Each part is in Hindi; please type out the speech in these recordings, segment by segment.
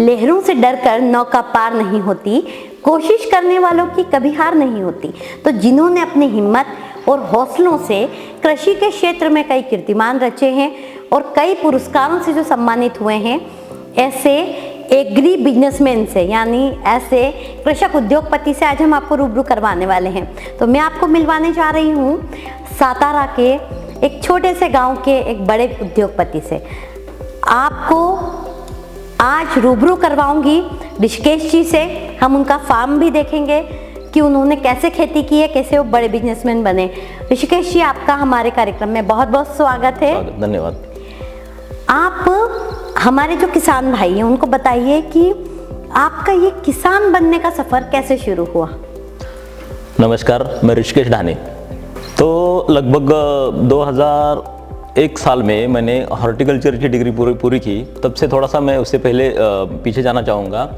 लहरों से डरकर नौका पार नहीं होती, कोशिश करने वालों की कभी हार नहीं होती। तो जिन्होंने अपनी हिम्मत और हौसलों से कृषि के क्षेत्र में कई कीर्तिमान रचे हैं और कई पुरस्कारों से जो सम्मानित हुए हैं, ऐसे एग्री बिजनेसमैन से यानी ऐसे कृषक उद्योगपति से आज हम आपको रूबरू करवाने वाले हैं। तो मैं आपको मिलवाने जा रही हूँ सातारा के एक छोटे से गांव के एक बड़े उद्योगपति से। आपको आज रूबरू करवाऊंगी ऋषिकेश जी से। हम उनका फार्म भी देखेंगे कि उन्होंने कैसे खेती की है, कैसे वो बड़े बिजनेसमैन बने। ऋषिकेश जी, आपका हमारे कार्यक्रम में बहुत बहुत स्वागत है। धन्यवाद। आप हमारे जो किसान भाई हैं उनको बताइए कि आपका ये किसान बनने का सफ़र कैसे शुरू हुआ। नमस्कार, मैं ऋषिकेश ढाने। तो लगभग 2001 साल में मैंने हॉर्टिकल्चर की डिग्री पूरी की। तब से थोड़ा सा मैं उससे पहले पीछे जाना चाहूँगा।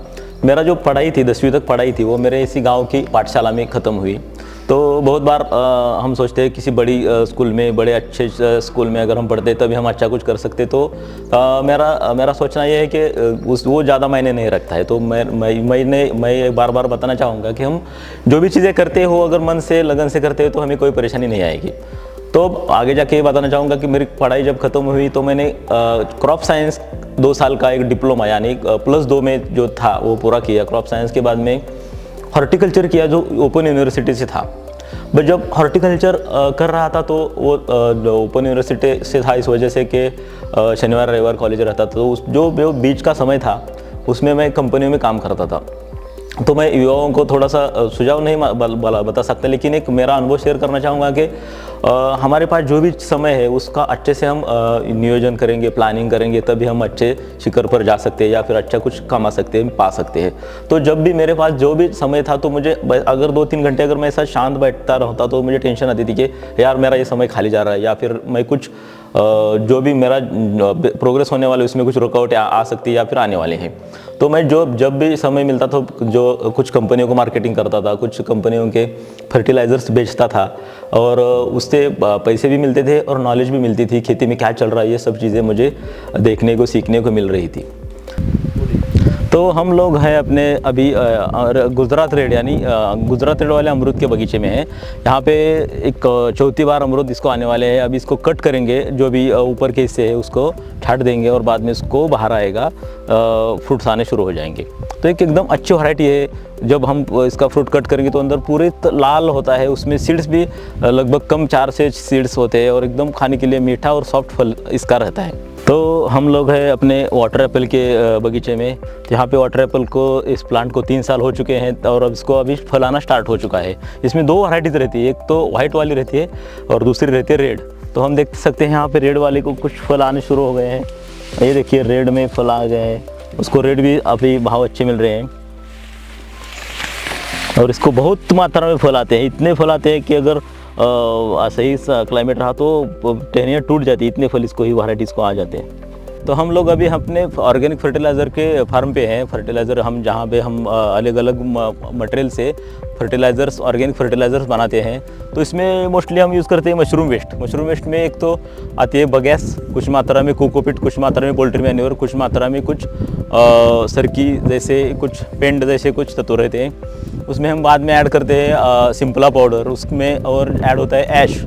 मेरा जो पढ़ाई थी, 10वीं तक पढ़ाई थी, वो मेरे इसी गांव की पाठशाला में ख़त्म हुई। तो बहुत बार हम सोचते हैं किसी बड़ी स्कूल में, बड़े अच्छे स्कूल में अगर हम पढ़ते तभी हम अच्छा कुछ कर सकते। तो मेरा सोचना ये है कि वो ज़्यादा मायने नहीं रखता है। तो मैं बार बार बताना चाहूँगा कि हम जो भी चीज़ें करते हो अगर मन से लगन से करते हो तो हमें कोई परेशानी नहीं आएगी। तो आगे जाके बताना चाहूँगा कि मेरी पढ़ाई जब ख़त्म हुई तो मैंने क्रॉप साइंस 2 साल का एक डिप्लोमा यानी +2 में जो था वो पूरा किया। क्रॉप साइंस के बाद में हॉर्टिकल्चर किया जो ओपन यूनिवर्सिटी से था। बट जब हॉर्टिकल्चर कर रहा था तो वो ओपन यूनिवर्सिटी से था इस वजह से कि शनिवार रविवार कॉलेज रहता था। तो जो बीच का समय था उसमें मैं कंपनियों में काम करता था। तो मैं युवाओं को थोड़ा सा सुझाव नहीं बता सकता, लेकिन एक मेरा अनुभव शेयर करना चाहूँगा कि हमारे पास जो भी समय है उसका अच्छे से हम नियोजन करेंगे, प्लानिंग करेंगे, तभी हम अच्छे शिखर पर जा सकते हैं या फिर अच्छा कुछ कमा सकते हैं, पा सकते हैं। तो जब भी मेरे पास जो भी समय था तो मुझे अगर 2-3 घंटे अगर मैं ऐसा शांत बैठता रहता तो मुझे टेंशन आती थी कि यार मेरा ये समय खाली जा रहा है या फिर मैं कुछ जो भी मेरा प्रोग्रेस होने वाले उसमें कुछ रुकावटें आ सकती है या फिर आने वाले हैं। तो मैं जब भी समय मिलता था जो कुछ कंपनियों को मार्केटिंग करता था, कुछ कंपनियों के फर्टिलाइज़र्स बेचता था और उससे पैसे भी मिलते थे और नॉलेज भी मिलती थी। खेती में क्या चल रहा है ये सब चीज़ें मुझे देखने को सीखने को मिल रही थी। तो हम लोग हैं अपने अभी गुजरात रेड यानी गुजरात रेड वाले अमरूद के बगीचे में हैं। यहाँ पे एक चौथी बार अमरूद इसको आने वाले हैं। अभी इसको कट करेंगे, जो भी ऊपर के हिस्से है उसको छाट देंगे और बाद में इसको बाहर आएगा, फ्रूट्स आने शुरू हो जाएंगे। तो एक एकदम अच्छी वैरायटी है। जब हम इसका फ्रूट कट करेंगे तो अंदर पूरे लाल होता है, उसमें सीड्स भी लगभग कम 4 से सीड्स होते हैं और एकदम खाने के लिए मीठा और सॉफ्ट फल इसका रहता है। तो हम लोग हैं अपने वाटर एप्पल के बगीचे में। यहाँ पे वाटर एप्पल को, इस प्लांट को 3 साल हो चुके हैं और अब इसको अभी फलाना स्टार्ट हो चुका है। इसमें 2 वैरायटीज़ रहती है, एक तो वाइट वाली रहती है और दूसरी रहती है रेड। तो हम देख सकते हैं यहाँ पे रेड वाले को कुछ फल आने शुरू हो गए हैं। ये देखिए रेड में फल आ गए हैं, उसको रेड भी अभी भाव अच्छे मिल रहे हैं और इसको बहुत मात्रा में फल आते हैं। इतने फल आते हैं कि अगर सही क्लाइमेट रहा तो टहनियाँ टूट जाती है, इतने फल इसको ही वैराइटीज़ को आ जाते हैं। तो हम लोग अभी अपने ऑर्गेनिक फर्टिलाइज़र के फार्म पे हैं। फर्टिलाइज़र हम जहाँ पे हम अलग अलग मटेरियल से फर्टिलाइज़र्स, ऑर्गेनिक फर्टिलाइज़र्स बनाते हैं। तो इसमें मोस्टली हम यूज़ करते हैं मशरूम वेस्ट। मशरूम वेस्ट में एक तो आती है बगैस, कुछ मात्रा में कोकोपीट, कुछ मात्रा में पोल्ट्री मैन्योर, कुछ मात्रा में कुछ सरकी जैसे, कुछ पेंट जैसे कुछ तत्व रहते हैं। उसमें हम बाद में ऐड करते हैं सिंपला पाउडर, उसमें और ऐड होता है ऐश,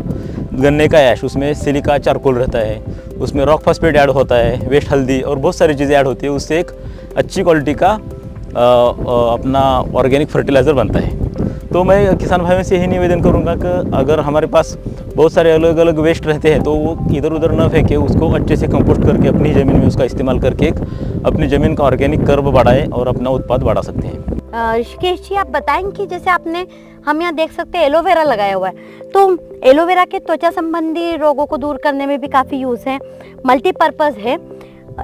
गन्ने का ऐश, उसमें सिलिका चारकोल रहता है, उसमें रॉक फॉस्फेट ऐड होता है, वेस्ट हल्दी और बहुत सारी चीज़ें ऐड होती है। उससे एक अच्छी क्वालिटी का अपना ऑर्गेनिक फर्टिलाइज़र बनता है। तो मैं किसान भाइयों से यही निवेदन करूंगा कि अगर हमारे पास बहुत सारे अलग अलग वेस्ट रहते हैं तो वो इधर उधर न फेंके, उसको अच्छे से कंपोस्ट करके अपनी ज़मीन में उसका इस्तेमाल करके एक अपनी ज़मीन का ऑर्गेनिक कर्व बढ़ाएं और अपना उत्पाद बढ़ा सकते हैं। ऋषिकेश जी, आप बताएंगे कि जैसे आपने, हम यहाँ देख सकते हैं एलोवेरा लगाया हुआ है। तो एलोवेरा के त्वचा संबंधी रोगों को दूर करने में भी काफ़ी यूज़ है, मल्टीपर्पज़ है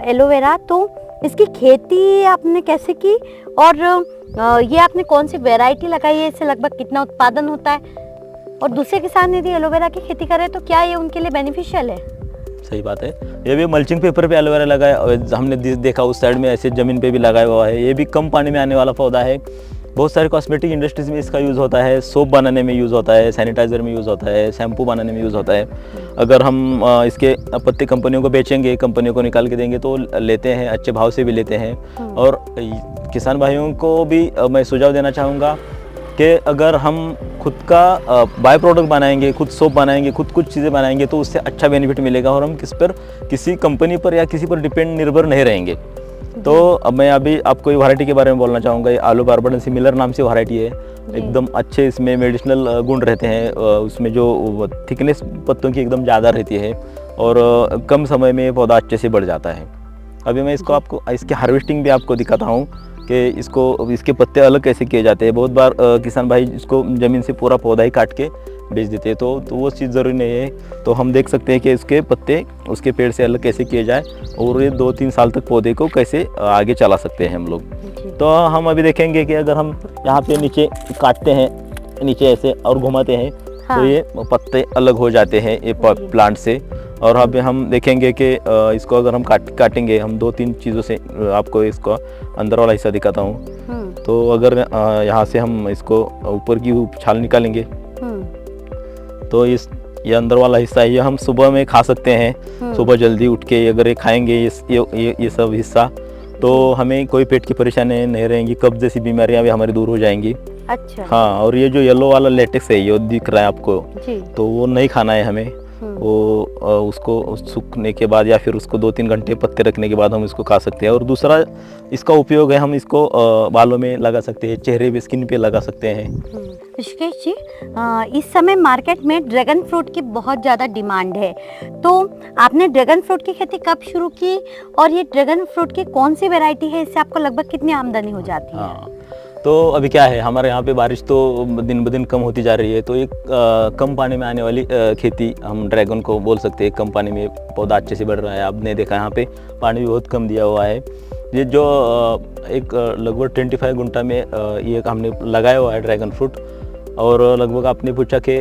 एलोवेरा। तो इसकी खेती आपने कैसे की और ये आपने कौन सी वैरायटी लगाई है, इससे लगभग कितना उत्पादन होता है, और दूसरे किसान यदि एलोवेरा की खेती करें तो क्या ये उनके लिए बेनिफिशियल है? सही बात है। ये भी मल्चिंग पेपर पे एलोवेरा लगाया, हमने देखा उस साइड में ऐसे ज़मीन पे भी लगाया हुआ है। ये भी कम पानी में आने वाला पौधा है बहुत सारे कॉस्मेटिक इंडस्ट्रीज में इसका यूज़ होता है, सोप बनाने में यूज़ होता है, सैनिटाइज़र में यूज़ होता है, शैम्पू बनाने में यूज़ होता है। अगर हम इसके पत्ते कंपनियों को बेचेंगे, कंपनियों को निकाल के देंगे तो लेते हैं, अच्छे भाव से भी लेते हैं। और किसान भाइयों को भी मैं सुझाव देना चाहूँगा कि अगर हम खुद का बाय प्रोडक्ट बनाएंगे, खुद सोप बनाएंगे, खुद कुछ चीज़ें बनाएंगे तो उससे अच्छा बेनिफिट मिलेगा और हम किसी कंपनी पर या किसी पर निर्भर नहीं रहेंगे। तो अब मैं अभी आपको ये वैरायटी के बारे में बोलना चाहूँगा। ये आलू बारबडन सिमिलर नाम से वैरायटी है। एकदम अच्छे इसमें मेडिसिनल गुण रहते हैं, उसमें जो थिकनेस पत्तों की एकदम ज़्यादा रहती है और कम समय में पौधा अच्छे से बढ़ जाता है। अभी मैं इसको आपको इसकी हार्वेस्टिंग भी आपको दिखाता हूँ कि इसके पत्ते अलग कैसे किए जाते हैं। बहुत बार किसान भाई इसको ज़मीन से पूरा पौधा ही काट के बेच देते हैं, तो वो चीज़ ज़रूरी नहीं है। तो हम देख सकते हैं कि इसके पत्ते उसके पेड़ से अलग कैसे किए जाए और ये 2-3 साल तक पौधे को कैसे आगे चला सकते हैं हम लोग। तो हम अभी देखेंगे कि अगर हम यहाँ पे नीचे काटते हैं, नीचे ऐसे और घुमाते हैं तो ये पत्ते अलग हो जाते हैं ये प्लांट से। और अभी हम देखेंगे कि इसको अगर हम काटेंगे, हम 2-3 चीज़ों से आपको इसको अंदर वाला हिस्सा दिखाता हूँ। तो अगर यहाँ से हम इसको ऊपर की छाल निकालेंगे तो ये अंदर वाला हिस्सा है, ये हम सुबह में खा सकते हैं। सुबह जल्दी उठ के अगर ये खाएंगे ये सब हिस्सा तो हमें कोई पेट की परेशानी नहीं रहेंगी, कब्ज जैसी बीमारियां भी हमारी दूर हो जाएंगी। अच्छा। हाँ, और ये जो येलो वाला लेटेक्स है ये दिख रहा है आपको जी। तो वो नहीं खाना है हमें। वो उसको सूखने के बाद या फिर उसको 2-3 घंटे पत्ते रखने के बाद हम इसको खा सकते हैं। और दूसरा इसका उपयोग है, हम इसको बालों में लगा सकते हैं, चेहरे पे, स्किन पे लगा सकते हैं। ऋषिकेश जी, इस समय मार्केट में ड्रैगन फ्रूट की बहुत ज़्यादा डिमांड है, तो आपने ड्रैगन फ्रूट की खेती कब शुरू की और ये ड्रैगन फ्रूट की कौन सी वैरायटी है, इससे आपको लगभग कितनी आमदनी हो जाती है? हाँ, तो अभी क्या है, हमारे यहाँ पे बारिश तो दिन ब दिन कम होती जा रही है, तो एक कम पानी में आने वाली खेती हम ड्रैगन को बोल सकते हैं। कम पानी में पौधा अच्छे से बढ़ रहा है। आपने देखा यहाँ पे पानी भी बहुत कम दिया हुआ है। ये जो एक लगभग 25 गुंटा में ये हमने लगाया हुआ है ड्रैगन फ्रूट। और लगभग आपने पूछा कि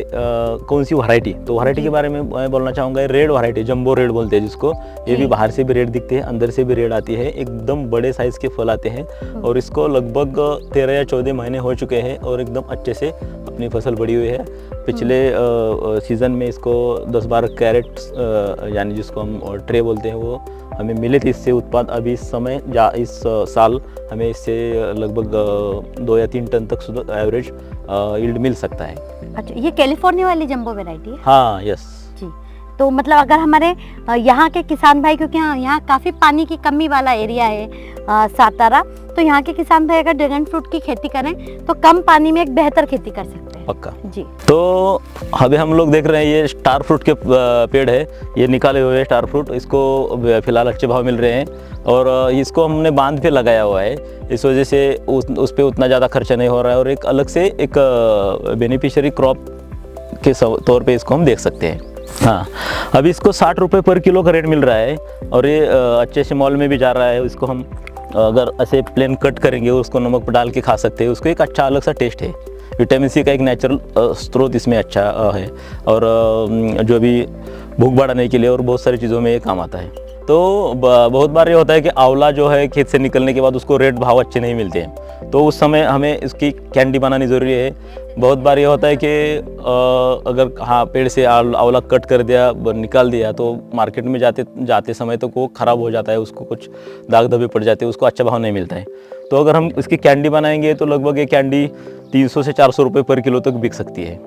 कौन सी वैरायटी, तो वैरायटी के बारे में मैं बोलना चाहूँगा। रेड वैरायटी, जंबो रेड बोलते हैं जिसको। ये भी बाहर से भी रेड दिखते हैं, अंदर से भी रेड आती है। एकदम बड़े साइज़ के फल आते हैं और इसको लगभग 13 या 14 महीने हो चुके हैं और एकदम अच्छे से अपनी फसल बढ़ी हुई है। पिछले सीज़न में इसको 10-12 कैरेट यानी जिसको हम ट्रे बोलते हैं वो हमें मिले थे इससे उत्पाद। अभी इस समय या इस साल हमें इससे लगभग 2 या 3 टन तक एवरेज यील्ड मिल सकता है। अच्छा, ये कैलिफोर्निया वाली जंबो वैरायटी है? हाँ, यस जी। तो मतलब अगर हमारे यहाँ के किसान भाई, क्योंकि यहाँ काफ़ी पानी की कमी वाला एरिया है सातारा, तो यहाँ के किसान भाई अगर ड्रैगन फ्रूट की खेती करें तो कम पानी में एक बेहतर खेती कर सकते हैं। पक्का जी। तो अभी हम लोग देख रहे हैं ये स्टार फ्रूट के पेड़ है, ये निकाले हुए हैं स्टार फ्रूट। इसको फिलहाल अच्छे भाव मिल रहे हैं और इसको हमने बांध पे लगाया हुआ है, इस वजह से उस पर उतना ज़्यादा खर्चा नहीं हो रहा है और एक अलग से एक बेनिफिशियरी क्रॉप के तौर पे इसको हम देख सकते हैं। हाँ, अभी इसको 60 रुपये पर किलो का रेट मिल रहा है और ये अच्छे से मॉल में भी जा रहा है। इसको हम अगर ऐसे प्लेन कट करेंगे, उसको नमक पर डाल के खा सकते हैं। उसको एक अच्छा अलग सा टेस्ट है। विटामिन सी का एक नेचुरल स्रोत इसमें अच्छा है और जो भी भूख बढ़ाने के लिए और बहुत सारी चीज़ों में ये काम आता है। तो बहुत बार ये होता है कि आंवला जो है खेत से निकलने के बाद उसको रेट भाव अच्छे नहीं मिलते हैं, तो उस समय हमें इसकी कैंडी बनानी ज़रूरी है। बहुत बार ये होता है कि अगर हाँ पेड़ से आंवला कट कर दिया, निकाल दिया, तो मार्केट में जाते समय तो वो ख़राब हो जाता है, उसको कुछ दाग धब्बे पड़ जाते हैं, उसको अच्छा भाव नहीं मिलता है। तो अगर हम इसकी कैंडी बनाएंगे तो लगभग ये कैंडी 300 से 400 रुपये पर किलो तक बिक सकती है।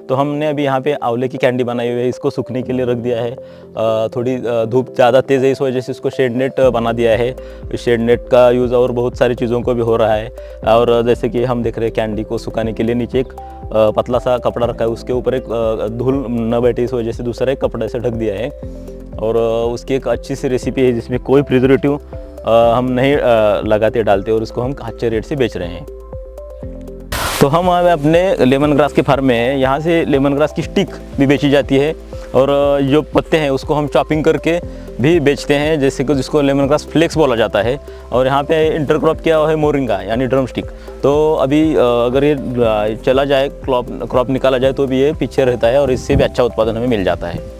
तो हमने अभी यहाँ पे आंवले की कैंडी बनाई हुई है, इसको सूखने के लिए रख दिया है। थोड़ी धूप ज़्यादा तेज़ है, इस वजह से इसको शेड नेट बना दिया है। शेड नेट का यूज़ और बहुत सारी चीज़ों को भी हो रहा है। और जैसे कि हम देख रहे हैं कैंडी को सुखाने के लिए नीचे एक पतला सा कपड़ा रखा है, उसके ऊपर एक धूल न बैठे इस वजह से दूसरा एक कपड़े से ढक दिया है। और उसकी एक अच्छी सी रेसिपी है जिसमें कोई प्रिजर्वेटिव हम नहीं लगाते डालते और उसको हम अच्छे रेट से बेच रहे हैं। तो हम अपने लेमन ग्रास के फार्म में हैं, यहाँ से लेमन ग्रास की स्टिक भी बेची जाती है और जो पत्ते हैं उसको हम चॉपिंग करके भी बेचते हैं, जैसे कि जिसको लेमन ग्रास फ्लेक्स बोला जाता है। और यहाँ पे इंटरक्रॉप किया हुआ है मोरिंगा यानी ड्रम स्टिक। तो अभी अगर ये चला जाए, क्रॉप निकाला जाए तो भी ये पीछे रहता है और इससे भी अच्छा उत्पादन हमें मिल जाता है।